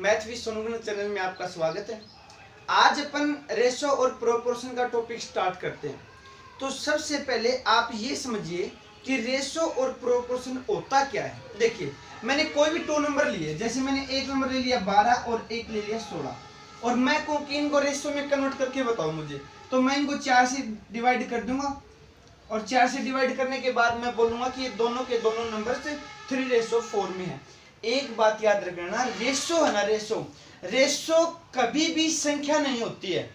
Math with Sonu channel में आपका स्वागत है। आज अपन रेशो और प्रोपोर्शन का टॉपिक स्टार्ट करते हैं। तो सबसे पहले आप ये समझिए कि रेशो और प्रोपोर्शन होता क्या है। देखिए, मैंने कोई भी 2 नंबर लिए, जैसे मैंने एक नंबर ले लिया 12 और एक ले लिया 16, और मैं कहूँ कि इनको रेशो में कन्वर्ट करके बताओ मुझे, तो मैं इनको 4 से डिवाइड कर दूंगा, और 4 से डिवाइड करने के बाद मैं बोलूंगा कि ये दोनों के दोनों नंबर से 3:4 में है। एक बात याद रखना, रेशो है ना, रेशो कभी भी संख्या नहीं होती है।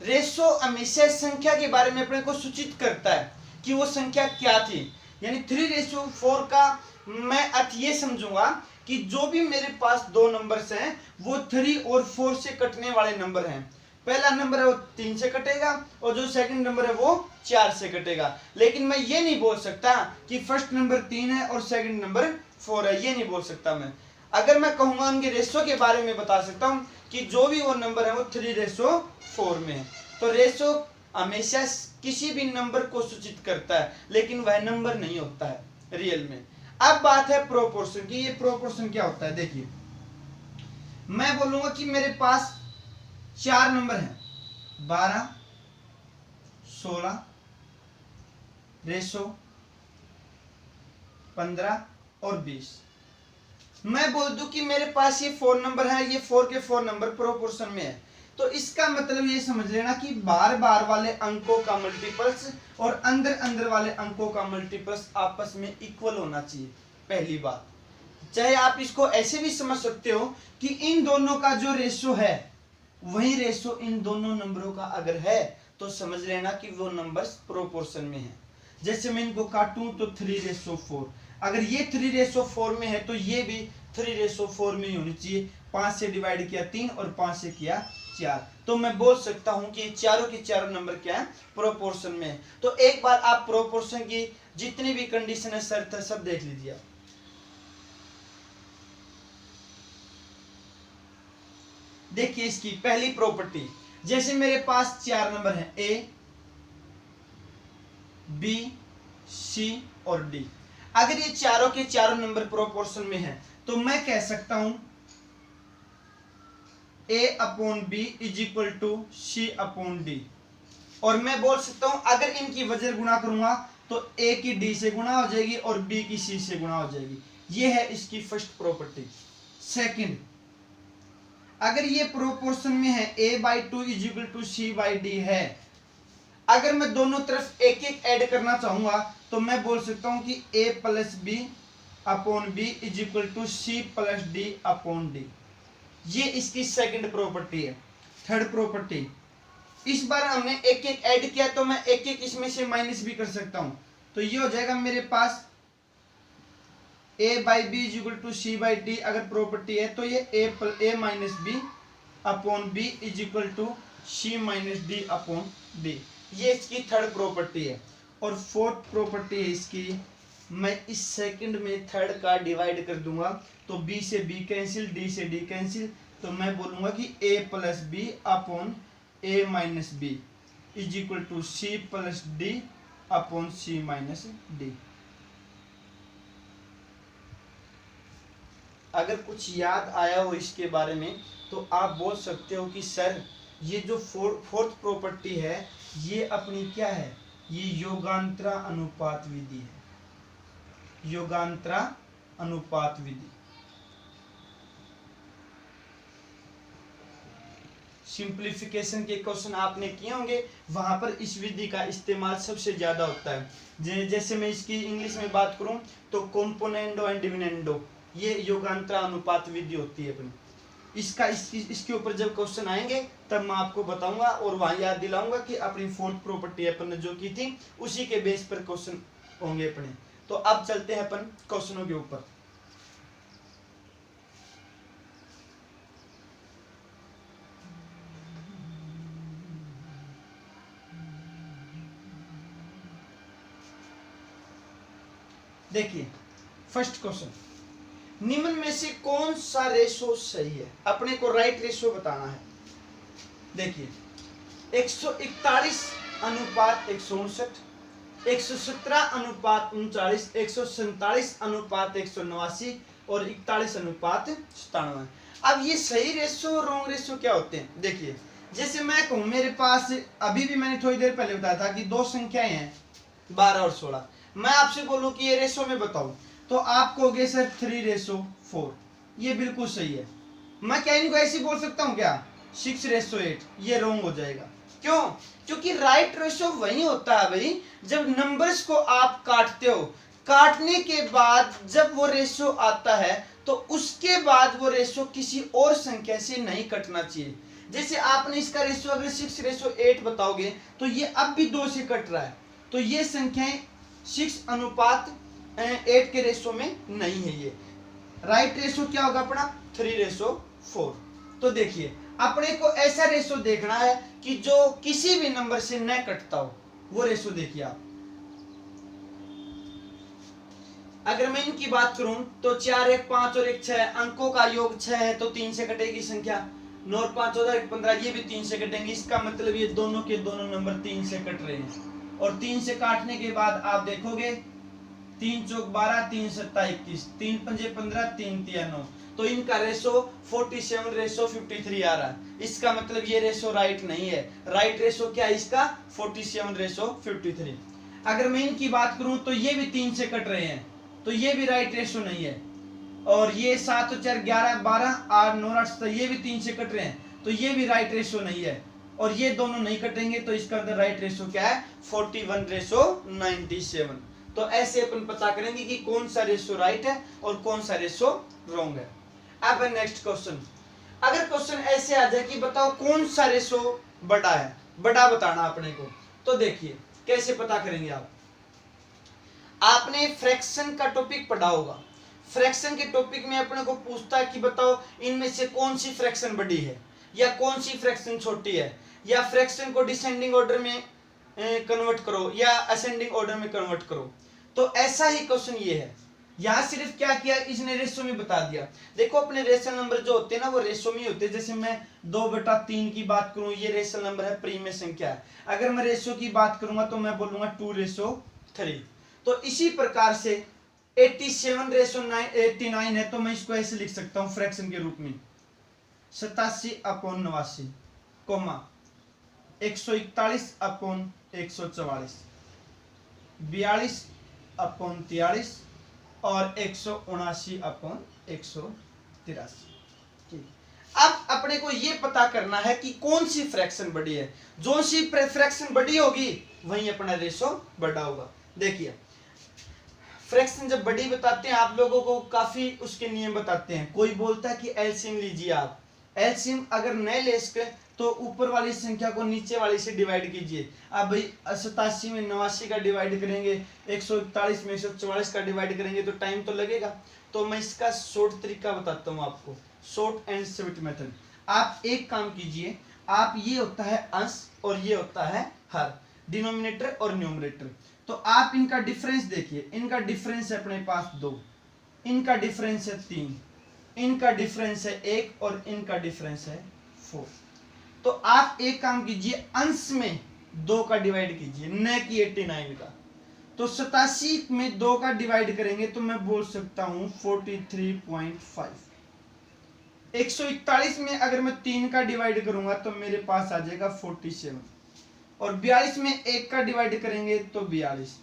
रेशो हमेशा संख्या के बारे में अपने को सूचित करता है कि वो संख्या क्या थी। यानी 3:4 का मैं अर्थ ये समझूंगा कि जो भी मेरे पास 2 नंबर्स हैं वो 3 और 4 से कटने वाले नंबर हैं। पहला नंबर है वो 3 से कटेगा, और जो सेकंड नंबर है वो 4 से कटेगा। लेकिन मैं ये नहीं बोल सकता कि फर्स्ट नंबर 3 है और सेकंड नंबर 4 है, ये नहीं बोल सकता मैं। अगर मैं कहूंगा उनके रेशो के बारे में बता सकता हूं कि जो भी वो नंबर है वो 3:4 में है। तो रेशो हमेशा किसी भी नंबर को सूचित करता है, लेकिन वह नंबर नहीं होता है रियल में। अब बात है प्रोपोर्शन की। ये प्रोपोर्शन क्या होता है, देखिए मैं बोलूंगा कि मेरे पास 4 नंबर हैं, 12, 16, रेशो 15 और 20। मैं बोल दूं कि मेरे पास ये 4 नंबर है, ये 4 के 4 नंबर प्रोपोर्शन में है। तो इसका मतलब ये समझ लेना कि बार बार वाले अंकों का मल्टीपल्स और अंदर अंदर वाले अंकों का मल्टीपल्स आपस में इक्वल होना चाहिए। पहली बात, चाहे आप इसको ऐसे भी समझ सकते हो कि इन दोनों का जो रेशो है वही रेशो इन दोनों नंबरों का अगर है तो समझ लेना कि वो नंबर्स प्रोपोर्शन में है। जैसे मैं इनको काटूं तो 3:4, अगर ये 3:4 में है तो ये भी 3:4 में ही होनी चाहिए। 5 से डिवाइड किया 3 और 5 से किया 4, तो मैं बोल सकता हूं कि चारों के चारों नंबर क्या है, प्रोपोर्शन में है। तो एक बार आप प्रोपोर्शन की जितनी भी कंडीशन है, शर्त है, सब देख लीजिए। देखिए इसकी पहली प्रॉपर्टी, जैसे मेरे पास 4 नंबर हैं, ए, बी, सी और डी। अगर ये चारों के चारों नंबर प्रोपोर्शन में है तो मैं कह सकता हूं A/B = C/D। और मैं बोल सकता हूं अगर इनकी वजह गुणा करूंगा तो A की D से गुणा हो जाएगी और B की C से गुणा हो जाएगी। ये है इसकी फर्स्ट प्रॉपर्टी। सेकंड, अगर ये प्रोपोर्शन में है A/2 = C/D है, अगर मैं दोनों तरफ एक एक ऐड करना चाहूंगा तो मैं बोल सकता हूं कि A+B/B = C+D/D। ये इसकी सेकंड प्रॉपर्टी है। थर्ड प्रॉपर्टी, इस बार हमने एक एक ऐड किया तो मैं एक एक इसमें से माइनस भी कर सकता हूं। तो ये हो जाएगा मेरे पास A/B = C/D अगर प्रॉपर्टी है तो ये A-B/B = C-D/D। ये इसकी थर्ड प्रॉपर्टी है। और फोर्थ प्रॉपर्टी है इसकी, मैं इस सेकंड में थर्ड का डिवाइड कर दूंगा तो B से B कैंसिल, D से D कैंसिल, तो मैं बोलूंगा कि A+B/A-B = C+D/C-D। अगर कुछ याद आया हो इसके बारे में तो आप बोल सकते हो कि सर ये जो फोर्थ प्रॉपर्टी है ये अपनी क्या है, ये योगांतरा अनुपात विधि है। योगांतरा अनुपात विधि, सिंप्लीफिकेशन के क्वेश्चन आपने किए होंगे, वहां पर इस विधि का इस्तेमाल सबसे ज्यादा होता है। जैसे मैं इसकी इंग्लिश में बात करूं तो कंपोनेंडो एंड डिविडेंडो, ये योगांतरा अनुपात विधि होती है अपनी। इसके ऊपर जब क्वेश्चन आएंगे तब मैं आपको बताऊंगा और वहां याद दिलाऊंगा कि अपनी फोर्थ प्रॉपर्टी अपन ने जो की थी उसी के बेस पर क्वेश्चन होंगे अपने। तो अब चलते हैं अपन क्वेश्चनों के ऊपर। देखिए फर्स्ट क्वेश्चन, निम्न में से कौन सा रेशो सही है, अपने को राइट रेशो बताना है। देखिए 141:159, 117:39, 147:189 और 41:97। अब ये सही रेशो और रॉन्ग रेशो क्या होते हैं? देखिए, जैसे मैं कहूँ मेरे पास अभी भी मैंने थोड़ी देर पहले बताया था कि दो संख्याएं हैं 12 और 16, मैं आपसे बोलूं कि ये रेशो में बताऊं तो आप कहोगे सर 3:4, ये बिल्कुल सही है। मैं क्या इनको ऐसे बोल सकता हूँ क्या 6:8? ये रॉन्ग हो जाएगा। क्यों? क्योंकि राइट रेशो वही होता है भाई जब नंबर्स को आप काटते हो, काटने के बाद जब वो रेशो आता है तो उसके बाद वो रेशो किसी और संख्या से नहीं कटना चाहिए। जैसे आपने इसका रेशो अगर 6:8 बताओगे तो ये अब भी 2 से कट रहा है, तो ये संख्याएं 6:8 के रेशो में नहीं है। ये राइट रेशो क्या होगा अपना 3:4। तो देखिए अपने को ऐसा रेशो देखना है कि जो किसी भी नंबर से न कटता हो, वो रेशो देखिए आप। अगर मैं इनकी बात करूं तो 4, 1, 5 और 1, 6 अंकों का योग 6 है तो 3 से कटेगी संख्या। 9 और 5 14, 1 15, ये भी 3 से कटेंगे। इसका मतलब ये दोनों के दोनों नंबर 3 से कट रहे हैं। और 3 से काटने के बाद आप देखोगे 3 चौक 12, 3 सत्ता 21, 3 पंजे 15, 3 तिया 9, तो इनका रेशो 47:53 आ रहा है। इसका मतलब ये रेशो राइट नहीं है। राइट रेशो क्या है इसका 47:53। अगर मैं इनकी बात करूं तो ये भी 3 से कट रहे हैं, तो ये भी राइट रेशो नहीं है। और ये 7 और 4 11 12 8 9 8 17, ये भी 3 से कट रहे हैं, तो ये भी राइट रेशो नहीं है। और ये दोनों नहीं कटेंगे, तो इसका अंदर राइट रेशो क्या है 41:97। तो ऐसे अपन पता करेंगे कि कौन सा रेशो राइट है और कौन सा रेशो रॉन्ग है। अब नेक्स्ट क्वेश्चन, अगर क्वेश्चन ऐसे आ जाए कि बताओ कौन सा रेशो बड़ा है, बड़ा बताना अपने को, तो देखिए कैसे पता करेंगे आप। आपने फ्रैक्शन का टॉपिक पढ़ा होगा। फ्रैक्शन के टॉपिक में अपने को पूछता है कि बताओ इनमें से कौन सी फ्रैक्शन बड़ी है या कौन सी फ्रैक्शन छोटी है, या फ्रैक्शन को डिसेंडिंग ऑर्डर में कन्वर्ट करो या असेंडिंग ऑर्डर में कन्वर्ट करो। तो ऐसा ही क्वेश्चन ये है। यहाँ सिर्फ क्या किया इसने रेशो में बता दिया। देखो अपने रेशनल नंबर जो होते हैं ना वो रेशो में होते हैं। जैसे मैं 2/3 की बात करूं, ये रेशनल नंबर है, प्रीमिय संख्या है। अगर मैं रेशो की बात करूंगा तो मैं बोलूंगा 2:3। तो इसी प्रकार से 87:89 है, तो मैं इसको ऐसे लिख सकता हूं फ्रैक्शन के रूप में 87/89, 141/144, 42/43 और 179/183। ठीक, अब अपने को ये पता करना है कि कौन सी फ्रैक्शन बड़ी है। जो सी फ्रैक्शन बड़ी होगी वही अपना रेशो बड़ा होगा। देखिए फ्रैक्शन जब बड़ी बताते हैं आप लोगों को काफी उसके नियम बताते हैं। कोई बोलता है कि एलसीएम लीजिए आप, एलसीएम अगर न ले सके तो ऊपर वाली संख्या को नीचे वाली से डिवाइड कीजिए। अब भाई 87 में 89 का डिवाइड करेंगे, 141 में 144 का डिवाइड करेंगे तो टाइम तो लगेगा। तो मैं इसका शॉर्ट तरीका बताता हूँ आपको, शॉर्ट एंड स्वीट मेथड। आप एक काम कीजिए, आप ये होता है अंश और ये होता है हर, डिनोमिनेटर और न्यूमरेटर। तो आप इनका डिफरेंस देखिए, इनका डिफरेंस है अपने पास 2, इनका डिफरेंस है 3, इनका डिफरेंस है 1 और इनका डिफरेंस है 4। तो आप एक काम कीजिए, अंश में 2 का डिवाइड कीजिए, न कि 89 का। तो 87 में 2 का डिवाइड करेंगे तो मैं बोल सकता हूं 43.5। 141 में अगर मैं 3 का डिवाइड करूंगा तो मेरे पास आ जाएगा 47। और 42 में 1 का डिवाइड करेंगे तो 42।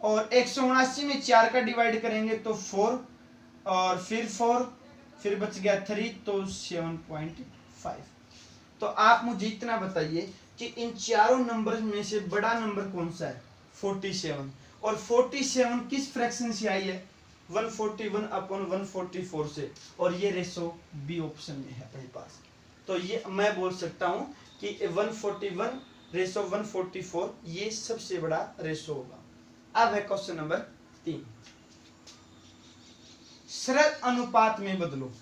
और 179 में 4 का डिवाइड करेंगे तो 4 और फिर 4, फिर बच गया 3 तो 7.5। तो आप मुझे इतना बताइए कि इन चारों नंबर में से बड़ा नंबर कौन सा है 47। और 47 किस फ्रैक्शन से आई है 141/144 से, और ये रेशो बी ऑप्शन में है अपने पास। तो ये मैं बोल सकता हूं कि 141/144 ये सबसे बड़ा रेशो होगा। अब है क्वेश्चन नंबर 3, सरल अनुपात में बदलो।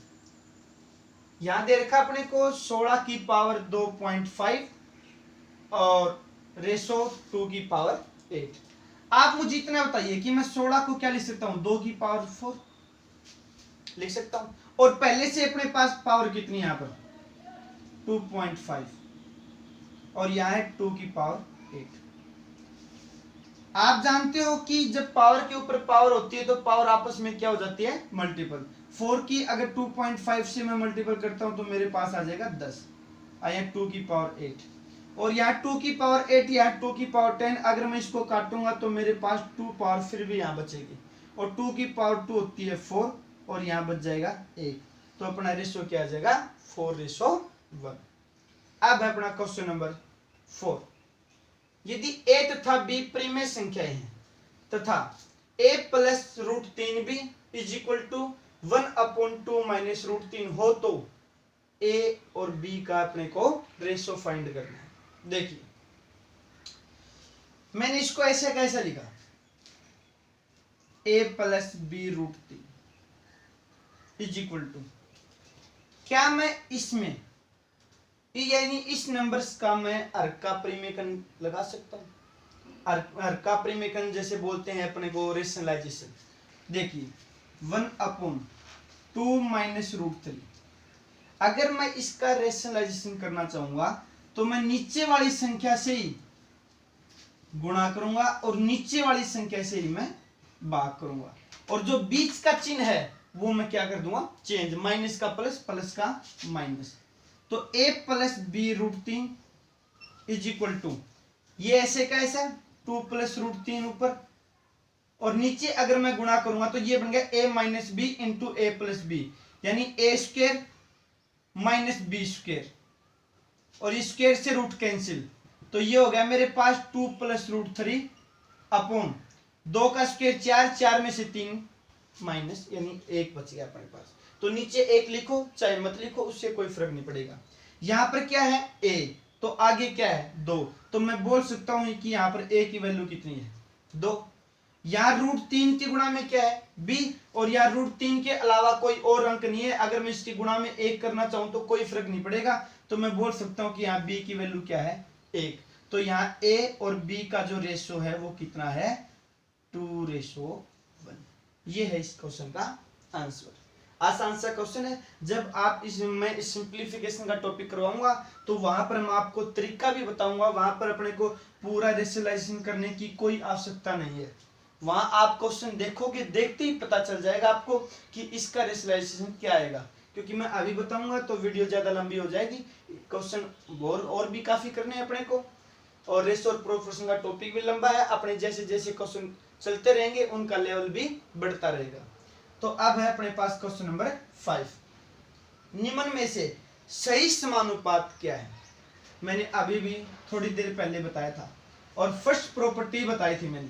यहां दे रखा अपने को 16 की पावर 2.5 और रेशो 2 की पावर 8। आप मुझे इतना बताइए कि मैं 16 को क्या लिख सकता हूं 2 की पावर 4 लिख सकता हूं, और पहले से अपने पास पावर कितनी है यहां पर 2.5 और यहां है 2 की पावर 8। आप जानते हो कि जब पावर के ऊपर पावर होती है तो पावर आपस में क्या हो जाती है मल्टीपल। 4 की अगर 2.5 से मैं मल्टीपल करता हूं तो मेरे पास आ जाएगा 10, आया 2 की पावर 8, और यहाँ 2 की पावर 8, यहाँ 2 की पावर 10, अगर मैं इसको काटूंगा तो मेरे पास 2 पावर फिर भी यहाँ बचेगी, और 2 की पावर 2 होती है 4, और यहाँ बच जाएगा 1, तो अपना रेशो क्या आ जाएगा 4:1। अब है अपना क्वेश्चन नंबर 4, यदि a तथा b प्रीमेय संख्याएं हैं तथा a plus √3b is equal to 1/2 minus √3 हो तो a और b का अपने को रेशो फाइंड करना है। देखिए मैंने इसको ऐसे कैसा लिखा, a plus b √3 is equal to, क्या मैं इसमें यानी इस नंबर्स का मैं अर्क का परिमेयकन लगा सकता हूं। अर्क का परिमेयकन जैसे बोलते हैं अपने को रेशनलाइजेशन। देखिए 1/2 माइनस √3, अगर मैं इसका रेशनलाइजेशन करना चाहूंगा तो मैं नीचे वाली संख्या से ही गुणा करूंगा और नीचे वाली संख्या से ही मैं भाग करूंगा, और जो बीच का चिन्ह है वो मैं क्या कर दूंगा चेंज, माइनस का प्लस, प्लस का माइनस, तो a plus b √3 is equal to, ये ऐसे का ऐसा 2 प्लस √3 ऊपर, और नीचे अगर मैं गुणा करूंगा तो ये बन गया a minus B into A plus B, यानी a square minus B square, और स्क्वायर से रूट कैंसिल, तो ये हो गया मेरे पास 2 प्लस √3 अपॉन 2 का स्क्वायर 4, 4 में से 3 माइनस, यानी 1 बच गया अपने पास। तो नीचे 1 लिखो चाहे मत लिखो, उससे कोई फर्क नहीं पड़ेगा। यहाँ पर क्या है a, तो आगे क्या है 2, तो मैं बोल सकता हूं कि यहाँ पर a की वैल्यू कितनी है 2। यहाँ √3 की गुणा में क्या है b, और यहाँ √3 के अलावा कोई और अंक नहीं है, अगर मैं इसकी गुणा में 1 करना चाहूं तो कोई फर्क नहीं पड़ेगा, तो मैं बोल सकता हूं कि यहाँ b की वैल्यू क्या है 1। तो यहाँ a और b का जो रेशो है वो कितना है 2:1। ये है इस क्वेश्चन का आंसर। आसान सा क्वेश्चन है। जब आप मैं सिंप्लीफिकेशन का टॉपिक करवाऊंगा तो वहां पर मैं आपको तरीका भी बताऊंगा, वहां पर अपने को पूरा रेशनलाइजेशन करने की कोई आवश्यकता नहीं है। वहां आप क्वेश्चन देखोगे, देखते ही पता चल जाएगा आपको कि इसका रेशनलाइजेशन क्या आएगा, क्योंकि मैं अभी बताऊंगा तो वीडियो ज्यादा लंबी हो जाएगी। क्वेश्चन और भी काफी करने हैं अपने को, और रेशो और प्रोपोर्शन का टॉपिक भी लंबा है। अपने जैसे जैसे क्वेश्चन चलते रहेंगे उनका लेवल भी बढ़ता रहेगा। तो अब है अपने पास क्वेश्चन नंबर 5, निम्न में से सही समानुपात क्या है। मैंने अभी भी थोड़ी देर पहले बताया था, और फर्स्ट प्रॉपर्टी बताई थी मैंने,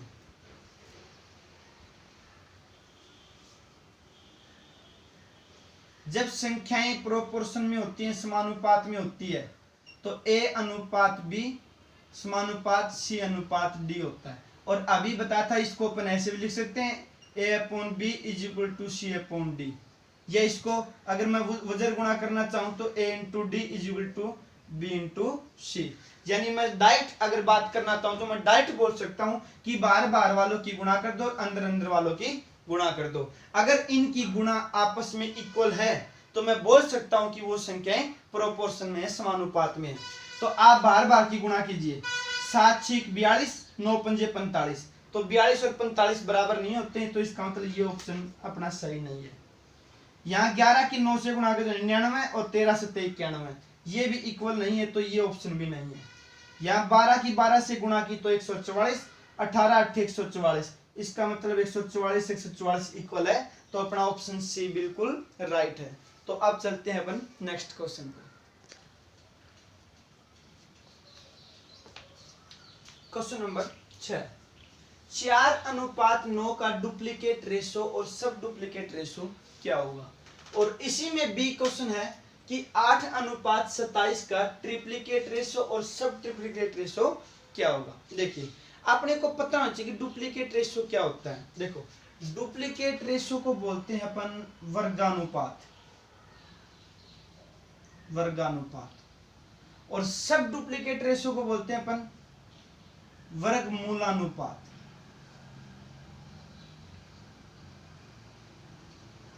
जब संख्याएं प्रोपोर्शन में होती हैं, समानुपात में होती है, तो a अनुपात b समानुपात c अनुपात d होता है। और अभी बताया था इसको अपन ऐसे भी लिख सकते हैं a/b is equal to c/d, या इसको अगर मैं वजर गुणा करना चाहूं तो a into D is equal to b into C. यानी मैं डायरेक्ट अगर बात करना चाहूं तो मैं डायरेक्ट बोल सकता हूं कि बाहर बाहर वालों की गुणा कर दो और अंदर अंदर वालों की गुणा कर दो। अगर इनकी गुणा आपस में इक्वल है तो मैं बोल सकता हूं कि वो संख्याएं प्रोपोर्शन में है, समानुपात में है। तो आप बार बार की गुणा कीजिए, 7 6 42, 9 5 45, तो 42 और 45 बराबर नहीं होते हैं, तो इसका मतलब ये ऑप्शन अपना सही नहीं है। यहाँ 11 की 9 से गुणा कर 99 और 13 से 91, ये भी इक्वल नहीं है, तो ये ऑप्शन भी नहीं है। यहाँ 12 की 12 से गुणा की तो 144, 18 8 144, इसका मतलब 144 144 इक्वल है, तो अपना ऑप्शन सी बिल्कुल राइट है। तो अब चलते हैं अपन नेक्स्ट क्वेश्चन पर। क्वेश्चन नंबर 6, 4:9 का डुप्लीकेट रेशो और सब डुप्लीकेट रेशो क्या होगा। और इसी में बी क्वेश्चन है कि 8:27 का ट्रिप्लीकेट रेशो और सब ट्रिप्लीकेट रेशो क्या होगा। देखिए आपने को पता होना चाहिए कि डुप्लीकेट रेशो क्या होता है। देखो डुप्लीकेट रेशो को बोलते हैं अपन वर्गानुपात, वर्गानुपात, और सब डुप्लीकेट रेशो को बोलते हैं अपन वर्गमूलानुपात,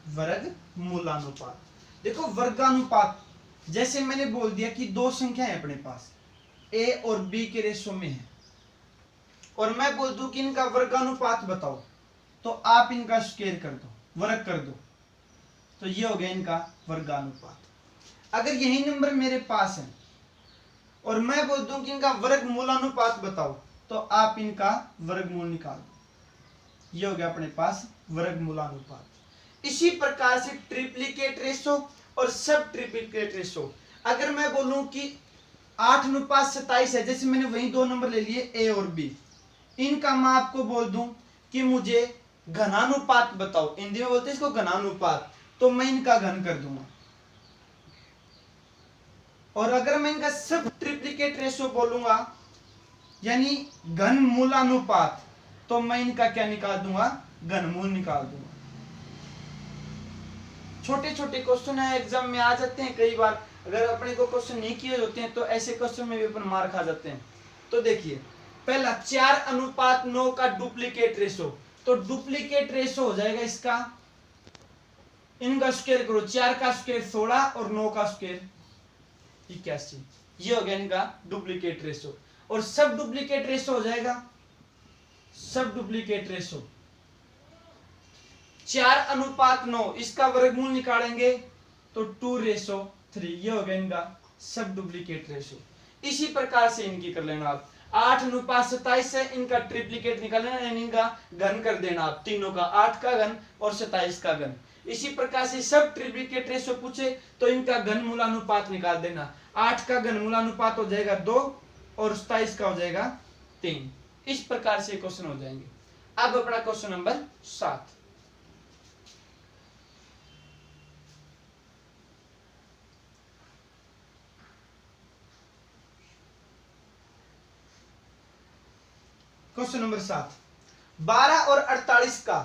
वर्गमूलानुपात। देखो वर्गानुपात जैसे मैंने बोल दिया कि दो संख्या है अपने पास a और b के रेशो में है, और मैं बोल दूं कि इनका वर्गानुपात बताओ, तो आप इनका स्क्वायर कर दो, वर्ग कर दो, तो ये हो गया इनका वर्गानुपात। अगर यही नंबर मेरे पास है और मैं बोल दूं कि इनका वर्गमूलानुपात बताओ, तो आप इनका वर्गमूल निकाल दो। ये हो गया अपने पास वर्गमूलानुपात। इसी प्रकार से ट्रिप्लिकेट रेशो और सब ट्रिप्लिकेट रेशो। अगर मैं बोलूं कि 8:27 है, जैसे मैंने वही दो नंबर ले लिए ए और बी, इनका मैं आपको बोल दूं कि मुझे घनानुपात बताओ, हिंदी में बोलते हैं इसको घनानुपात, तो मैं इनका घन कर दूंगा। और अगर मैं इनका सब ट्रिप्लिकेट रेशो बोलूंगा यानी घनमूलानुपात, तो मैं इनका क्या निकाल दूंगा, घनमूल निकाल दूंगा। छोटे छोटे क्वेश्चन है, एग्जाम में आ जाते हैं कई बार। अगर अपने को क्वेश्चन नहीं किए होते हैं तो ऐसे क्वेश्चन में भी अपन मार खा जाते हैं। तो देखिए पहला 4:9 का डुप्लीकेट रेशो, तो डुप्लीकेट रेशो हो जाएगा इसका, इनका स्क्वायर करो, 4 का स्क्वायर 16 और 9 का स्क्वायर 81। ये हो गया इनका डुप्लीकेट रेशो। और सब डुप्लीकेट रेशो हो जाएगा, सब डुप्लीकेट रेशो 4:9, इसका वर्गमूल निकालेंगे तो 2:3। ये हो गया इनका सब डुप्लीकेट रेशो। इसी प्रकार से इनकी कर लेना आप। 8:27 है, इनका ट्रिप्लीकेट निकालना यानी इनका घन कर देना आप, तीनों का, 8 का घन और 27 का घन। इसी प्रकार से सब ट्रिप्लीकेट रेशो पूछे तो इनका घनमूलानुपात निकाल देना। 8 का घनमूलानुपात हो जाएगा 2 और 27 का हो जाएगा 3। इस प्रकार से क्वेश्चन हो जाएंगे। अब अपना क्वेश्चन नंबर 7। क्वेश्चन नंबर 7, 12 और 48 का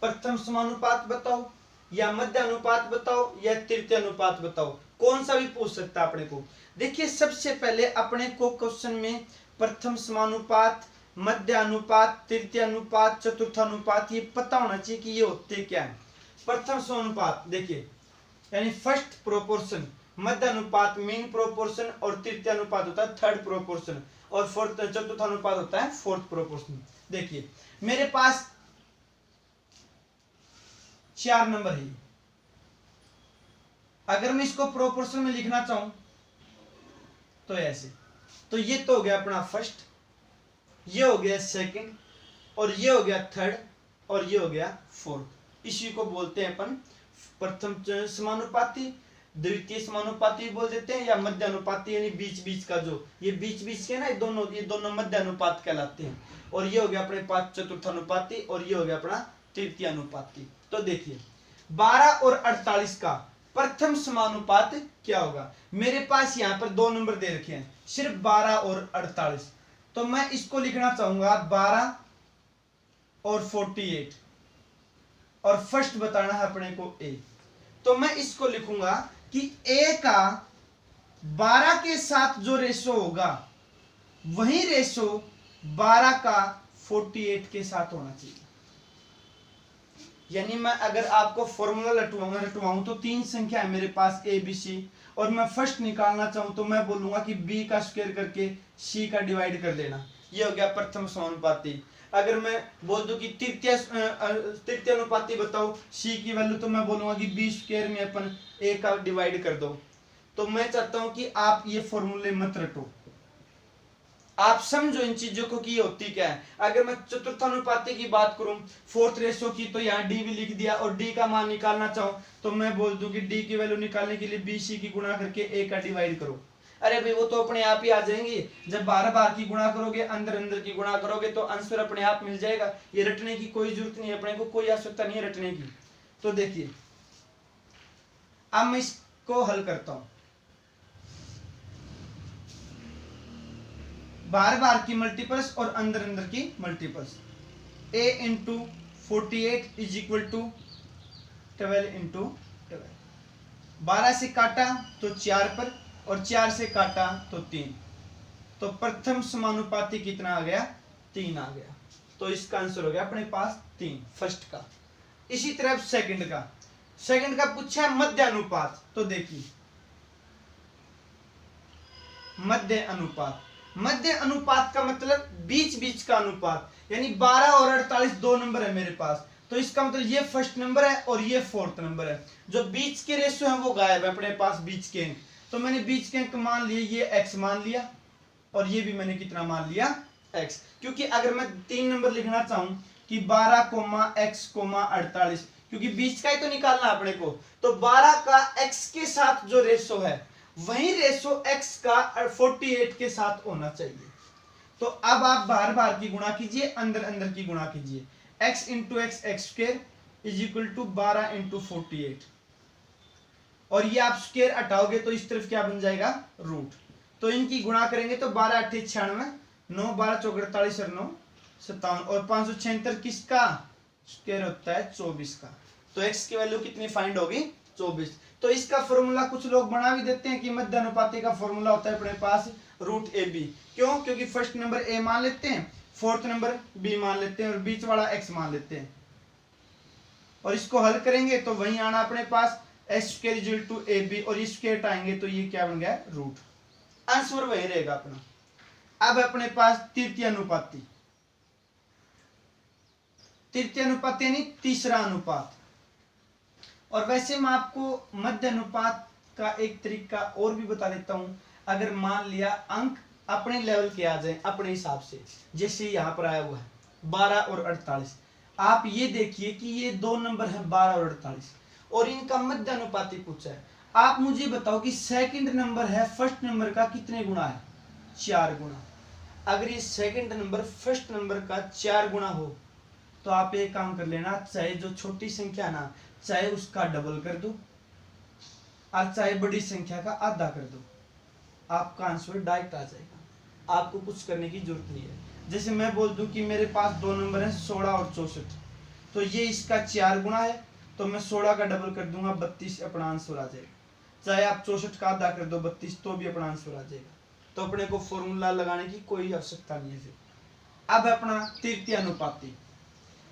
प्रथम समानुपात बताओ या मध्य अनुपात बताओ या तृतीय अनुपात बताओ। कौन सा भी पूछ सकता है अपने को। देखिए सबसे पहले अपने को क्वेश्चन में प्रथम समानुपात, मध्य अनुपात, तृतीय अनुपात, चतुर्थ अनुपात ये पता होना चाहिए कि ये होते क्या है। प्रथम समानुपात देखिए यानी फर्स्ट प्रोपोर्शन, मध्य अनुपात मीन प्रोपोर्शन और तृतीय अनुपात होता है थर्ड प्रोपोर्शन और फोर्थ चतुर्थ अनुपात होता है फोर्थ प्रोपोर्शन। देखिए मेरे पास 4 नंबर है, अगर मैं इसको प्रोपोर्शन में लिखना चाहूं तो ऐसे, तो ये तो हो गया अपना फर्स्ट, ये हो गया सेकंड और ये हो गया थर्ड और ये हो गया फोर्थ। इसी को बोलते हैं अपन प्रथम समानुपाती, द्वितीय समानुपाती बोल देते हैं या मध्य अनुपाती यानी बीच बीच का, जो ये बीच बीच के ना ये दोनों मध्य अनुपात कहलाते हैं। और ये हो गया अपने पास चतुर्थ अनुपाती और ये हो गया अपना तृतीय अनुपाती। तो देखिए 12 और 48 का प्रथम समानुपात क्या होगा। मेरे पास यहाँ पर 2 नंबर दे रखे हैं, सिर्फ 12 और 48, तो मैं इसको लिखना चाहूंगा 12 और 48 और फर्स्ट बताना है अपने को ए। तो मैं इसको लिखूंगा कि ए का 12 के साथ जो रेशो होगा वही रेशो 12 का 48 के साथ होना चाहिए। यानी मैं अगर आपको फॉर्मूला रटवाऊं तो 3 संख्या है मेरे पास ए बी सी, और मैं फर्स्ट निकालना चाहूं तो मैं बोलूंगा कि बी का स्क्वायर करके सी का डिवाइड कर देना। ये हो गया प्रथम समानुपाती। अगर मैं बोल दूं कि तृतीय अनुपाती बताओ सी की वैल्यू, तो मैं बोलूंगा कि बी स्क्वायर में अपन ए का डिवाइड कर दो। तो मैं चाहता हूं कि आप ये फॉर्मूले मत रटो, आप समझो इन चीजों को कि ये होती क्या है। अगर मैं चतुर्थ अनुपाती की बात करूं फोर्थ रेशो की, तो यहाँ डी भी लिख दिया और डी का मान निकालना चाहूं तो मैं बोल दूं कि डी की वैल्यू निकालने के लिए बी सी की गुणा करके ए का डिवाइड करो। अरे भाई वो तो अपने आप ही आ जाएंगी, जब बार बार की गुणा करोगे, अंदर अंदर की गुणा करोगे तो आंसर अपने आप मिल जाएगा। ये रटने की कोई जरूरत नहीं है, अपने को कोई आवश्यकता नहीं है रटने की। तो देखिए अब मैं इसको हल करता हूं, बार बार की मल्टीपल्स और अंदर अंदर की multiples. a into 48 is equal to 12 into 12। 12 से काटा तो 4 पर और 4 से काटा तो 3, तो प्रथम समानुपाती कितना आ गया, 3 आ गया। तो इसका आंसर हो गया अपने पास 3 फर्स्ट का। इसी तरह सेकंड का पूछा है मध्य अनुपात। तो देखिए मध्य अनुपात, मध्य अनुपात का मतलब बीच बीच का अनुपात, यानी 12 और 48 2 नंबर है मेरे पास, तो इसका मतलब ये फर्स्ट नंबर है और ये फोर्थ नंबर है। जो बीच के रेशो है वो गायब है अपने पास, बीच के अंक। तो मैंने बीच के अंक मान लिए, ये x मान लिया और ये भी मैंने कितना मान लिया, x। क्योंकि अगर मैं 3 नंबर लिखना चाहूं कि 12,x,48, क्योंकि बीच का ही तो निकालना अपने को, तो 12 का x के साथ जो रेशो है वही रेशो x का 48 के साथ होना चाहिए। तो अब आप बाहर बाहर की गुणा कीजिए, अंदर अंदर की गुणा कीजिए। x into X X square is equal to 12 into 48, और ये आप स्क्वेयर हटाओगे तो इस तरफ क्या बन जाएगा, रूट। तो इनकी गुणा करेंगे तो 12 8 96, 9 12 चौक 48 और 9 57, और 576 किसका स्क्वायर होता है, 24 का। तो x की वैल्यू कितनी फाइंड होगी, 24। तो इसका फॉर्मूला कुछ लोग बना भी देते हैं कि मध्य अनुपाती का फॉर्मूला होता है अपने पास रूट ए बी। क्यों, क्योंकि फर्स्ट नंबर a मान लेते हैं, फोर्थ नंबर b मान लेते हैं और बीच वाला x मान लेते हैं, और इसको हल करेंगे तो वही आना अपने पास x square equal to a b, और ये स्क्वायर हटाएंगे तो ये क्या बन गया, रूट। आंसर वही रहेगा अपना। अब अपने पास तृतीय अनुपाती, तृतीय अनुपात यानी तीसरा अनुपात। और वैसे मैं आपको मध्य अनुपात का एक तरीका और भी बता देता हूं। अगर मान लिया अंक अपने लेवल के आ जाए अपने हिसाब से, जैसे यहाँ पर आया हुआ है 12 और 48, आप ये देखिए कि ये दो नंबर है 12 और 48, और इनका मध्य अनुपाती पूछा है। आप मुझे बताओ कि सेकंड नंबर है फर्स्ट नंबर का कितने गुना है, 4 गुना। अगर ये सेकंड नंबर फर्स्ट नंबर का 4 गुना हो तो आप एक काम कर लेना, चाहे जो छोटी संख्या ना, चाहे उसका डबल कर दो और चाहे बड़ी संख्या का आधा कर दो, आपका आंसर डायरेक्ट आ जाएगा। आपको कुछ करने की जरूरत नहीं है। जैसे मैं बोल दूं कि मेरे पास दो नंबर है 16 और 64, तो ये इसका 4 गुना है, तो मैं 16 का डबल कर दूंगा 32, अपना आंसर आ जाएगा। चाहे आप 64 का आधा कर दो 32, तो भी अपना आंसर आ जाएगा। तो अपने को फॉर्मूला लगाने की कोई आवश्यकता नहीं है फिर। अब अपना तृतीय अनुपाती,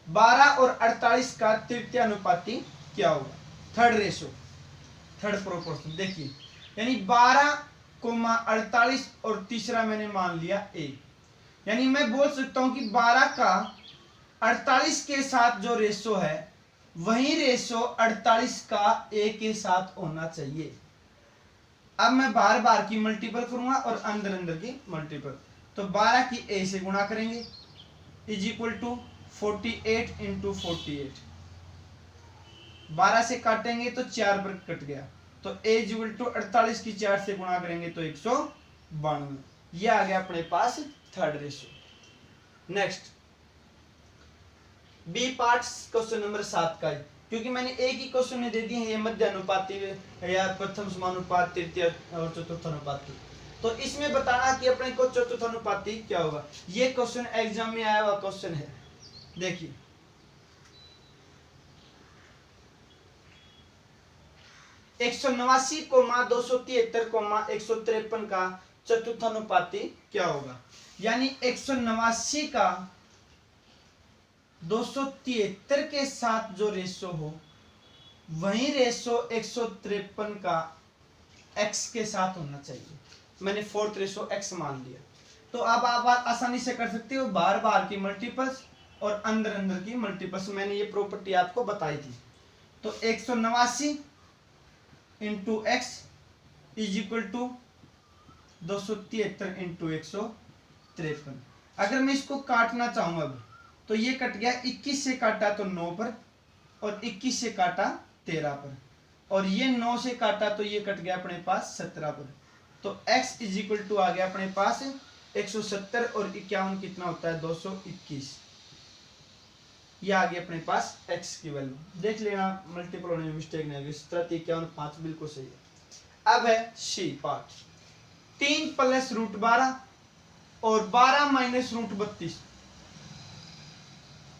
12 और 48 का तृतीय अनुपाती क्या होगा, थर्ड रेशो, थर्ड प्रोपोर्शन। देखिए यानी 12,48 और तीसरा मैंने मान लिया a, यानी मैं बोल सकता हूं कि 12 का 48 के साथ जो रेशो है वही रेशो 48 का a के साथ होना चाहिए। अब मैं बार बार की मल्टीपल करूंगा और अंदर अंदर की मल्टीपल, तो 12 की a से गुणा करेंगे इज इक्वल टू 48 इंटू 48, 12 से काटेंगे तो 4 पर कट गया, तो a इक्वल टू 48 की 4 से गुणा करेंगे तो 192। ये आ गया अपने पास third ratio. Next B part question number 7 का, क्योंकि मैंने एक ही क्वेश्चन में दे दिए हैं, ये मध्य अनुपाती या प्रथम समानुपात, तृतीय और चतुर्थ अनुपाती। तो इसमें बताना कि अपने को चतुर्थ अनुपाती क्या होगा। ये क्वेश्चन एग्जाम में आया हुआ क्वेश्चन है। देखिए 189,273,153 का चतुर्थ अनुपाती क्या होगा। यानी 189 का 273 के साथ जो रेशो हो वही रेशो 153 का x के साथ होना चाहिए। मैंने फोर्थ रेशो x मान लिया। तो अब आप आसानी से कर सकते हो बार बार की मल्टीपल्स और अंदर अंदर की मल्टीपल्स। मैंने ये प्रॉपर्टी आपको बताई थी। तो 189 into x is equal to 273 into 153। अगर मैं इसको काटना चाहूँ अब तो ये कट गया, 21 से काटा तो 9 पर, और 21 से काटा 13 पर, और ये 9 से काटा तो ये कट गया अपने पास 17 पर। तो x इज इक्वल टू आ गया अपने पास 170 और 51 कितना होता है 221। ये आ गया अपने पास x की वैल्यू। देख लेना मल्टीपल होने में मिस्टेक नहीं होगी। 51 बिल्कुल सही है। अब है सी पार्ट, 3 प्लस रूट 12 और 12 माइनस रूट 32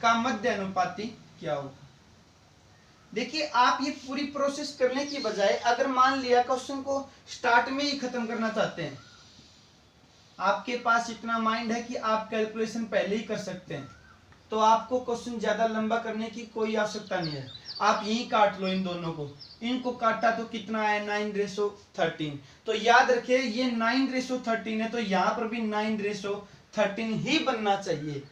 का मध्य अनुपाती क्या होगा। देखिए आप ये पूरी प्रोसेस करने की बजाय अगर मान लिया क्वेश्चन को स्टार्ट में ही खत्म करना चाहते हैं, आपके पास इतना माइंड है कि आप कैलकुलेशन पहले ही कर सकते हैं, तो आपको क्वेश्चन ज्यादा लंबा करने की कोई आवश्यकता नहीं है। आप यही काट लो इन दोनों को। इनको काटा तो कितना है 9:13। तो याद रखिए ये 9:13 है, तो यहाँ पर भी 9:13 ही बनना चाहिए,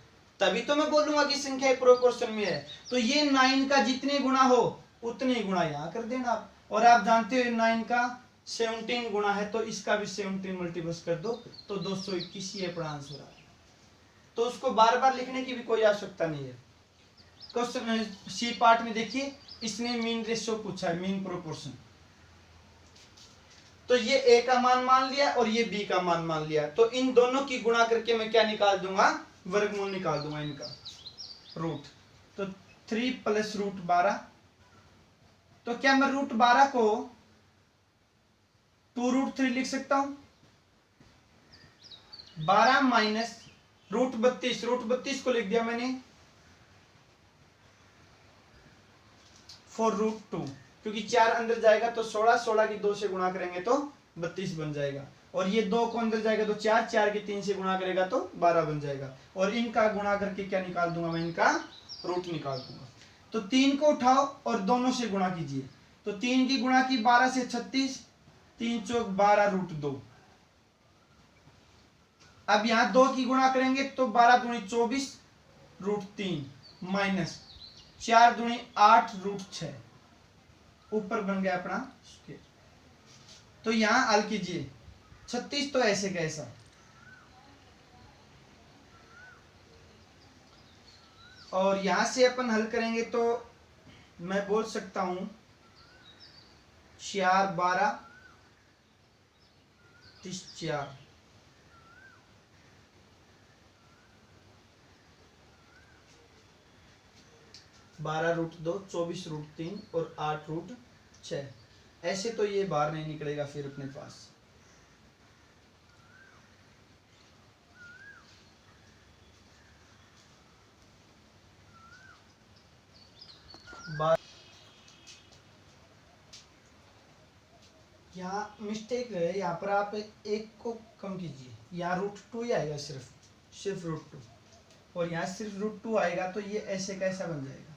तभी तो मैं बोलूंगा कि संख्या एक प्रोपोर्शन में है। तो ये 9 का जितने गुना हो उतने ही गुना यहाँ कर देना आप। और आप जानते हो 9 का 17 गुना है, तो इसका भी 17 मल्टीप्लस कर दो तो 221 ये अपना आंसर आ गया। तो उसको बार बार लिखने की भी कोई आवश्यकता नहीं है। क्वेश्चन सी पार्ट में देखिए, इसने मीन रेशियो पूछा है, मीन प्रोपोर्शन। तो ये ए का मान मान लिया और ये बी का मान मान लिया, तो इन दोनों की गुणा करके मैं क्या निकाल दूंगा, वर्गमूल निकाल दूंगा इनका, रूट। तो 3 प्लस रूट 12, तो क्या मैं रूट 12 को 2 रूट 3 लिख सकता हूं। 12 माइनस रूट 32, रूट 32 को लिख दिया मैंने 4 रूट 2, क्योंकि 4 अंदर जाएगा तो 16, 16 की 2 से गुणा करेंगे तो 32 बन जाएगा। और ये 2 को अंदर जाएगा तो 4, 4 की 3 से गुणा करेगा तो 12 बन जाएगा। और इनका गुणा करके क्या निकाल दूंगा मैं, इनका रूट निकाल दूंगा। तो 3 को उठाओ और दोनों से गुणा कीजिए, तो 3 की गुणा की 12 से 36, 3 चौक 12 रूट 2। अब यहां 2 की गुणा करेंगे तो 12 दूनी 24 रूट 3 माइनस 4 दूनी 8 रूट 6, ऊपर बन गया अपना स्क्वायर। तो यहां हल कीजिए 36 तो ऐसे कैसा, और यहां से अपन हल करेंगे तो मैं बोल सकता हूं 4 12 4 12 रूट 2, 24 रूट 3 और 8 रूट 6। ऐसे तो ये बाहर नहीं निकलेगा फिर अपने पास। यहाँ मिस्टेक है, यहाँ पर आप एक को कम कीजिए, यहाँ रूट 2 ही आएगा, सिर्फ रूट 2, और यहाँ सिर्फ रूट 2 आएगा, तो ये ऐसे कैसा बन जाएगा।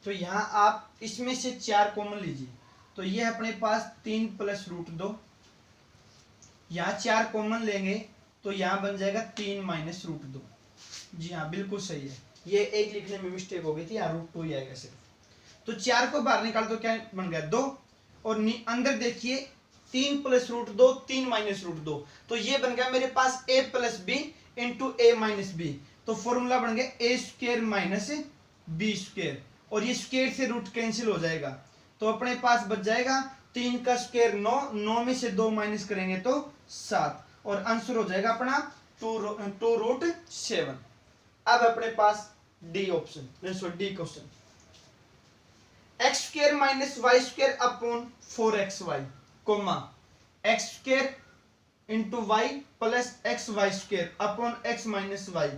तो यहाँ आप इसमें से 4 कॉमन लीजिए, तो ये अपने पास 3 प्लस रूट 2, यहाँ 4 कॉमन लेंगे तो यहाँ बन जाएगा 3 माइनस रूट 2। जी हाँ, बिल्कुल सही है, ये एक लिखने में मिस्टेक हो गई थी, यहाँ रूट 2 ही आएगा सिर्फ। तो 4 को बाहर निकाल तो क्या बन गया 2, और अंदर देखिए 3 प्लस रूट 2, 3 माइनस रूट 2, तो ये बन गया मेरे पास a plus b into a minus b. तो फॉर्मूला बन गया a square minus B square, और ये स्क्वायर से रूट कैंसिल हो जाएगा, तो अपने पास बच जाएगा 3 का स्क्वायर 9, 9 में से 2 माइनस करेंगे तो 7, और आंसर हो जाएगा अपना 2 रूट 7। अब अपने पास D option, D question, X square minus Y square upon 4xy, comma X square into Y plus X Y square upon X minus Y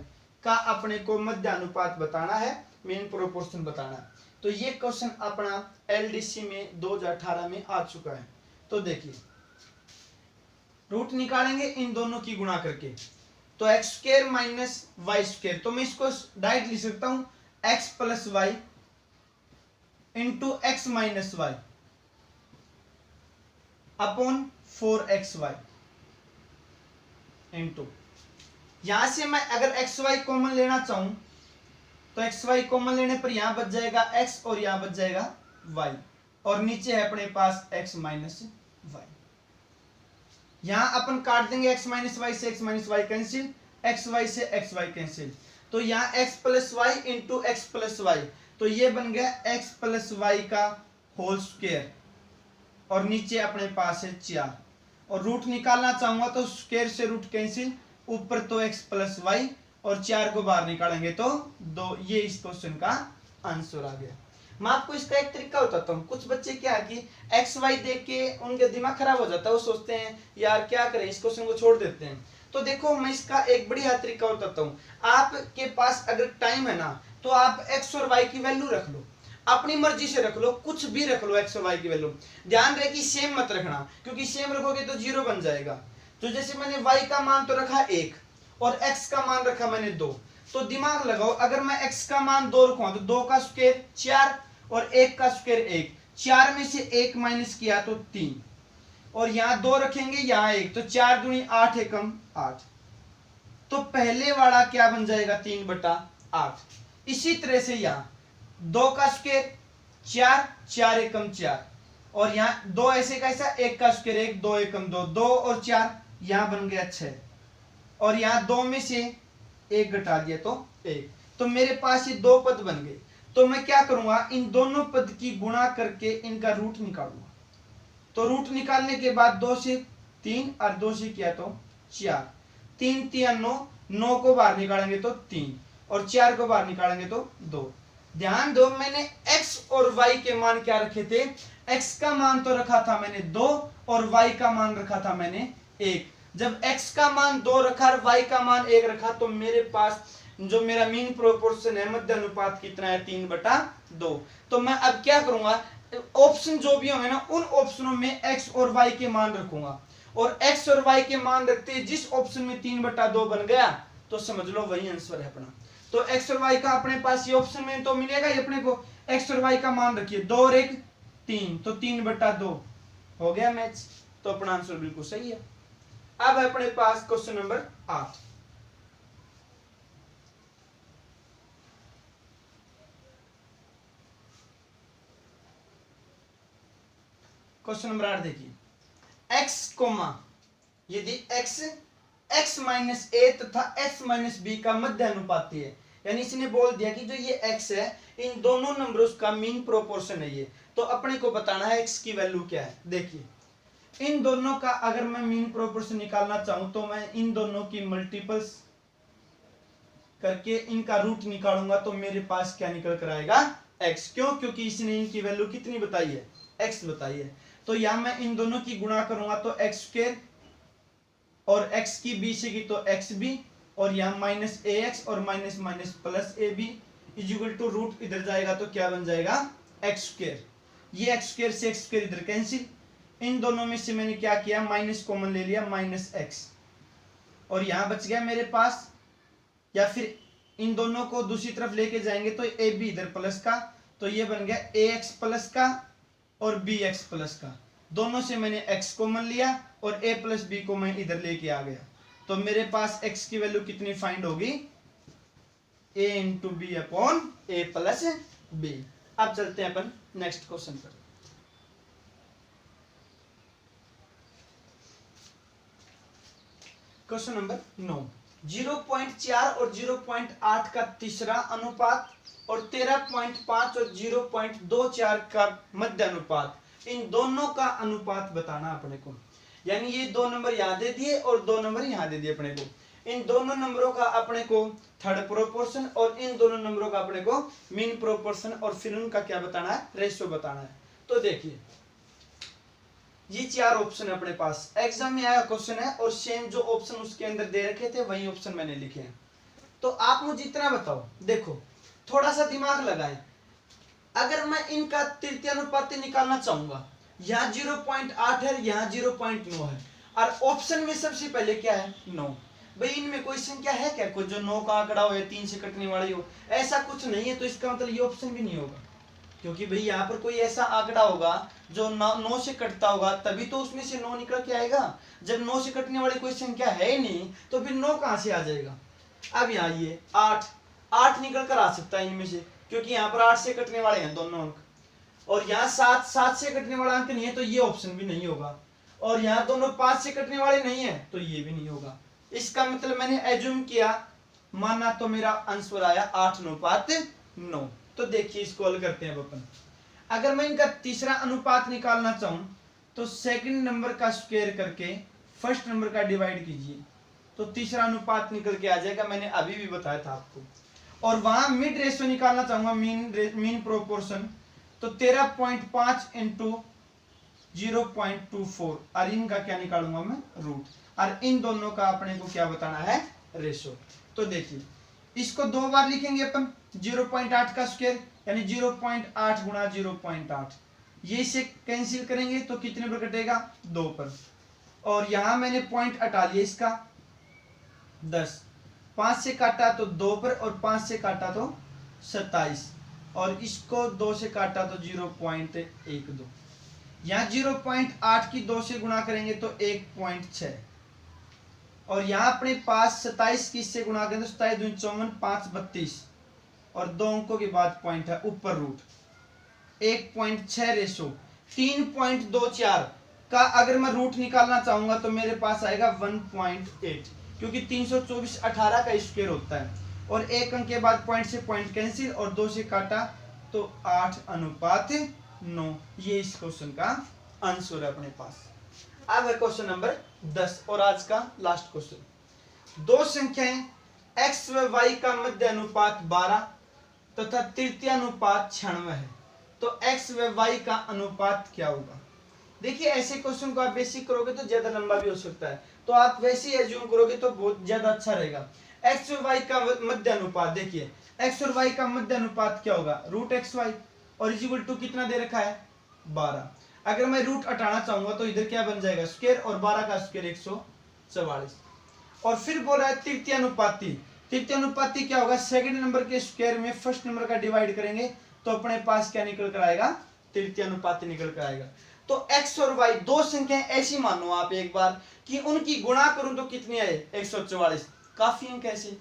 का अपने को मध्यानुपात बताना है, मेन प्रोपोर्शन बताना है। तो ये क्वेश्चन अपना एलडीसी में 2018 में आ चुका है। तो देखिए रूट निकालेंगे इन दोनों की गुणा करके, तो x square minus Y square, तो मैं इसको डायरेक्ट लिख सकता हूं x plus y into x minus y upon 4xy into, यहां से मैं अगर एक्स वाई कॉमन लेना चाहूं तो एक्स वाई कॉमन लेने पर यहां बच जाएगा x और यहां बच जाएगा y, और नीचे है अपने पास x माइनस वाई। यहां अपन काट देंगे x माइनस वाई से x minus y cancel, x y से एक्स वाई कैंसिल, तो यहाँ x plus y into x plus y, तो ये बन गया x प्लस वाई का होल स्क्वायर, और नीचे अपने पास है 4, और रूट निकालना चाहूंगा तो स्क्वायर से रूट कैंसिल, ऊपर तो x प्लस वाई और 4 को बाहर निकालेंगे तो 2। ये इस क्वेश्चन का आंसर आ गया। मैं आपको इसका एक तरीका बताता हूँ। कुछ बच्चे क्या है कि एक्स वाई देख के उनके दिमाग खराब हो जाता है, वो सोचते हैं यार क्या करें, इस क्वेश्चन को छोड़ देते हैं। तो देखो मैं इसका एक बढ़िया तरीका बताता हूँ। आपके पास अगर टाइम है ना, तो आप एक्स और वाई की वैल्यू रख लो, अपनी मर्जी से रख लो, कुछ भी रख लो एक्स और वाई की वैल्यू। ध्यान रहे कि सेम मत रखना, क्योंकि सेम रखोगे तो 0 बन जाएगा। तो जैसे मैंने वाई का मान तो रखा 1 और x का मान रखा मैंने 2, तो दिमाग लगाओ, अगर मैं x का मान 2 रखूं तो 2 का स्क्वायर 4 और 1 का स्क्वायर 1, 4 में से 1 माइनस किया तो 3, और यहाँ 2 रखेंगे, यहाँ 1, तो 4 दूनी 8 एकम 8। तो पहले वाला क्या बन जाएगा 3/8। इसी तरह से यहाँ 2 का स्क्वायर 4, 4 एकम 4, और यहाँ 2 ऐसे कैसा 1 का स्क्वायर 1, 2 एकम 2, 2 और 4 यहाँ बन गया 6, और यहाँ 2 में से 1 घटा दिया तो 1। तो मेरे पास ये 2 पद बन गए। तो मैं क्या करूंगा, इन दोनों पद की गुणा करके इनका रूट निकालूंगा। तो रूट निकालने के बाद 2 से 3 और 2 से किया तो 4, 3 3 9, 9 को बाहर निकालेंगे तो 3, और 4 को बाहर निकालेंगे तो 2। ध्यान दो, मैंने x और y के मान क्या रखे थे, x का मान तो रखा था मैंने 2 और y का मान रखा था मैंने 1। जब x का मान 2 रखा और y का मान 1 रखा, तो मेरे पास जो मेरा मीन प्रोपोर्शन है, मध्य अनुपात कितना है 3/2। तो मैं अब क्या करूंगा, ऑप्शन जो भी होंगे ना, उन ऑप्शनों में x और y के मान रखूंगा, और x और y के मान रखते जिस ऑप्शन में 3/2 बन गया तो समझ लो वही आंसर है अपना। तो x और y का अपने पास ये ऑप्शन में तो मिलेगा ही अपने को। x और y का मान रखिए 2 और 1 3, तो 3/2 हो गया मैच। तो अपना आंसर बिल्कुल सही है। अब अपने पास क्वेश्चन नंबर 8। क्वेश्चन नंबर 8 देखिए, x कोमा यदि x माइनस a तथा x माइनस b का मध्य अनुपाती है, यानी इसने बोल दिया कि जो ये x है इन दोनों नंबरों का मीन प्रोपोर्शन है ये, तो अपने को बताना है x की वैल्यू क्या है। देखिए इन दोनों का अगर मैं मीन प्रोपोर्शन निकालना चाहूं तो मैं इन दोनों की मल्टीपल्स करके इनका रूट निकालूंगा, तो मेरे पास क्या निकल कर आएगा x। क्यों, क्योंकि इसने इनकी वैल्यू कितनी बताई है, x बताई है। तो यहां मैं इन दोनों की गुणा करूंगा तो x स्क्वायर, और x की b से की तो xb, और यहाँ माइनस ax और minus minus plus ab equal to root इधर जाएगा तो क्या बन जाएगा x स्क्वायर। ये x स्क्वायर से x स्क्वायर इधर कैंसिल, इन दोनों में से मैंने क्या किया माइनस कॉमन ले लिया माइनस x, और यहाँ बच गया मेरे पास, या फिर इन दोनों को दूसरी तरफ लेके जाएंगे तो ab इधर प्लस का, तो ये बन गया ax प्लस का और bx प्लस का, दोनों से मैंने x कॉमन लिया और a प्लस b को मैं इधर लेके आ गया। तो मेरे पास x की वैल्यू कितनी फाइंड होगी, a into b upon a plus b। अब चलते हैं अपन नेक्स्ट क्वेश्चन पर। क्वेश्चन नंबर 9, 0.4 और 0.8 का तीसरा अनुपात और 13.5 और 0.24 का मध्य अनुपात, इन दोनों का अनुपात बताना अपने को। यानी ये 2 नंबर यहाँ दे दिए और 2 नंबर यहाँ दे दिए अपने को। इन दोनों नंबरों का अपने को थर्ड प्रोपोर्शन और इन दोनों नंबरों का अपने को मीन प्रोपोर्शन, और फिर उनका क्या बताना है, रेशियो बताना है। तो देखिए ये 4 ऑप्शन अपने पास एग्जाम में आया क्वेश्चन है, और सेम जो ऑप्शन उसके अंदर दे रखे थे वही ऑप्शन मैंने लिखे हैं। तो आप मुझे इतना बताओ, देखो थोड़ा सा दिमाग लगाएं, अगर मैं इनका तृतीय अनुपात निकालना चाहूंगा, यहाँ 0.8 है, यहाँ 0.9 है, और ऑप्शन में सबसे पहले क्या है 9। भाई इनमें कोई संख्या है क्या, कोई जो 9 का आंकड़ा हो या 3 से कटने वाली हो, ऐसा कुछ नहीं है। तो इसका मतलब ये ऑप्शन भी नहीं होगा, क्योंकि भाई यहाँ पर कोई ऐसा आंकड़ा होगा जो 9 से कटता होगा, तभी तो उसमें से 9 निकल के आएगा। जब 9 से कटने वाली कोई संख्या है ही नहीं तो फिर 9 कहां से आ जाएगा। अब यहाँ ये 8 निकल कर आ सकता है इनमें से, क्योंकि यहाँ पर 8 से कटने वाले हैं दोनों अंक, और यहाँ 7 से कटने वाला अंक नहीं है, तो ये ऑप्शन भी नहीं होगा, और यहाँ दोनों 5 से कटने वाले नहीं है, तो ये भी नहीं होगा। इसका मतलब मैंने एज्यूम किया, माना, तो मेरा आंसर आया 8:9। तो देखिए इसको हल करते हैं अपन। अगर मैं इनका तीसरा अनुपात निकालना चाहूं तो सेकंड नंबर का स्क्वायर करके फर्स्ट नंबर का डिवाइड कीजिए, तो तीसरा अनुपात निकल के आ जाएगा, मैंने अभी भी बताया था आपको। और वहां मिड रेशियो निकालना चाहूंगा, मीन प्रोपोर्शन, तो 13.5 इंटू 0.24, और इनका क्या निकालूंगा मैं रूट, और इन दोनों का अपने को क्या बताना है रेशियो। तो देखिए इसको 2 बार लिखेंगे अपन, 0.8 का स्क्वायर यानी 0.8 गुणा 0.8, ये इसे कैंसिल करेंगे तो कितने पर कटेगा 2 पर, और यहां मैंने पॉइंट हटा लिया इसका 10, 5 से काटा तो 2 पर, और 5 से काटा तो 27, और इसको 2 से काटा तो 0.12। यहाँ 0.8 की 2 से गुणा करेंगे तो 1.6, और यहाँ अपने पास 27 की इससे गुणा करें तो 27 दूनी 54, 5 32, और 2 अंकों के बाद पॉइंट है ऊपर रूट 1.6 रेशो 3.24 का अगर मैं रूट निकालना चाहूंगा तो मेरे पास आएगा 1.8, क्योंकि 324 18 का स्क्वायर होता है, और एक अंक के बाद पॉइंट से पॉइंट कैंसिल और 2 से काटा तो 8:9। ये इस क्वेश्चन का आंसर है अपने पास। अब है क्वेश्चन नंबर 10 और आज का लास्ट क्वेश्चन। दो संख्याएं x व y का मध्य अनुपात 12 तथा तृतीय अनुपात 96 है, तो x व y का अनुपात क्या होगा? देखिए ऐसे क्वेश्चन को आप बेसिक करोगे तो ज्यादा लंबा भी हो सकता है, तो आप वैसे ही एज्यूम करोगे तो बहुत ज्यादा अच्छा रहेगा। x और y का मध्य अनुपात, देखिए x और y का मध्य अनुपात क्या होगा? रूट एक्स वाई, और इज इक्वल टू कितना दे रखा है? 12। अगर मैं रूट हटाना चाहूंगा तो इधर क्या बन जाएगा? स्क्वायर, और 12 का स्क्वायर 144। और फिर बोल रहा है तृतीय अनुपाती। तृतीय अनुपाती क्या होगा? सेकंड नंबर के स्क्वायर में फर्स्ट नंबर का डिवाइड करेंगे तो अपने पास क्या निकल कर आएगा? तृतीय अनुपाती निकल कर आएगा। तो x और y दो संख्याएं ऐसी मानो आप एक बार कि उनकी गुणा करूं तो कितनी आए? 144। काफी अंक ऐसे,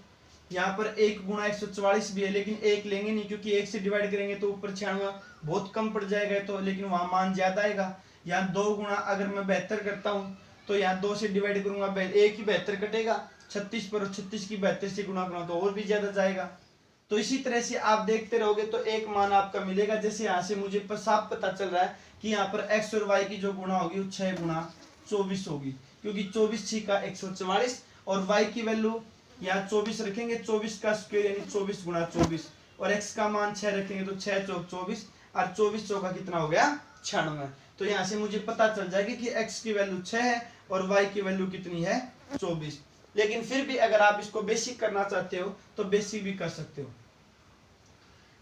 यहाँ पर 1 गुणा 144 भी है, लेकिन 1 लेंगे नहीं क्योंकि 1 से डिवाइड करेंगे तो ऊपर 96 बहुत कम पड़ जाएगा, तो लेकिन वहां मान ज्यादा आएगा। यहाँ 2 गुणा अगर मैं 72 करता हूँ तो यहाँ 2 से डिवाइड करूंगा, 1 ही 72 कटेगा 36 पर, 36 की 72 से गुणा करूंगा तो और भी ज्यादा जाएगा। तो इसी तरह से आप देखते रहोगे तो एक मान आपका मिलेगा। जैसे यहाँ से मुझे साफ पता चल रहा है कि यहाँ पर x और y की जो गुणा होगी वो 6 गुणा 24 होगी, क्योंकि 24 6 का 144, और y की वैल्यू यहाँ 24 रखेंगे, 24 का स्क्वायर यानी 24 गुणा 24, और x का मान 6 रखेंगे तो 6 चौक 24, और 24 चौका कितना हो गया? 96। तो यहाँ से मुझे पता चल जाएगा कि x की वैल्यू 6 है और y की वैल्यू कितनी है? 24। लेकिन फिर भी अगर आप इसको बेसिक करना चाहते हो तो बेसिक भी कर सकते हो।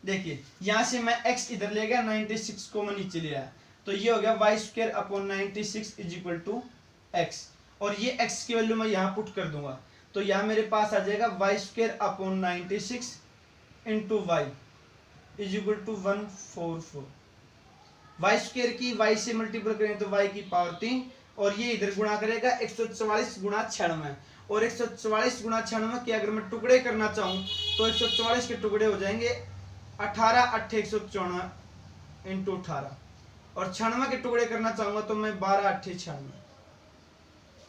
देखिए यहाँ से मैं x इधर ले गया, 96 को मैं नीचे ले आया, तो ये हो गया y square upon 96 is equal to x, और ये x की वैल्यू मैं यहाँ पुट कर दूंगा तो यहाँ मेरे पास आ जाएगा y square upon 96 into y is equal to 144। y square की y से मल्टीपल करें तो y की पावर 3, और ये इधर गुणा करेगा 144 गुणा 96, और 144 गुणा 96 के अगर मैं टुकड़े करना चाहूँ तो 144 के टुकड़े हो जाएंगे 18 8 194 इंटू 18, और 96 के टुकड़े करना चाहूंगा तो मैं 12 8 96।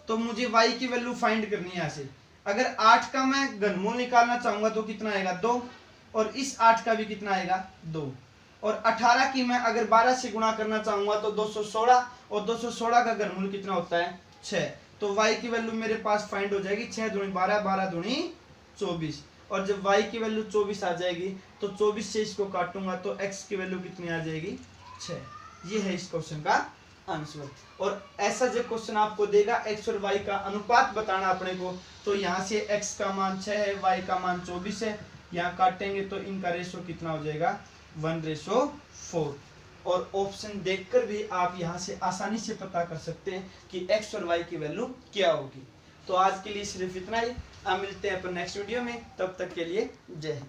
तो मुझे y की वैल्यू फाइंड करनी है यहाँ से। अगर 8 का मैं घनमूल निकालना चाहूंगा तो कितना आएगा? 2, और इस 8 का भी कितना आएगा? 2, और 18 की मैं अगर 12 से गुणा करना चाहूंगा तो 216, और 216 का घनमूल कितना होता है? 6। तो y की वैल्यू मेरे पास फाइंड हो जाएगी 6 दूनी 12, 12 दूनी 24, और जब y की वैल्यू 24 आ जाएगी तो 24 से इसको काटूंगा तो x की वैल्यू कितनी आ जाएगी? 6। ये है इस क्वेश्चन का आंसर। और ऐसा जो क्वेश्चन आपको देगा x और y का अनुपात बताना अपने को, तो यहाँ से x का मान 6 है, y का मान 24 है, यहाँ काटेंगे तो इनका रेशो कितना हो जाएगा? 1:4। और ऑप्शन देखकर भी आप यहाँ से आसानी से पता कर सकते हैं कि x और y की वैल्यू क्या होगी। तो आज के लिए सिर्फ इतना ही, हम मिलते हैं अपन नेक्स्ट वीडियो में, तब तक के लिए जय हिंद।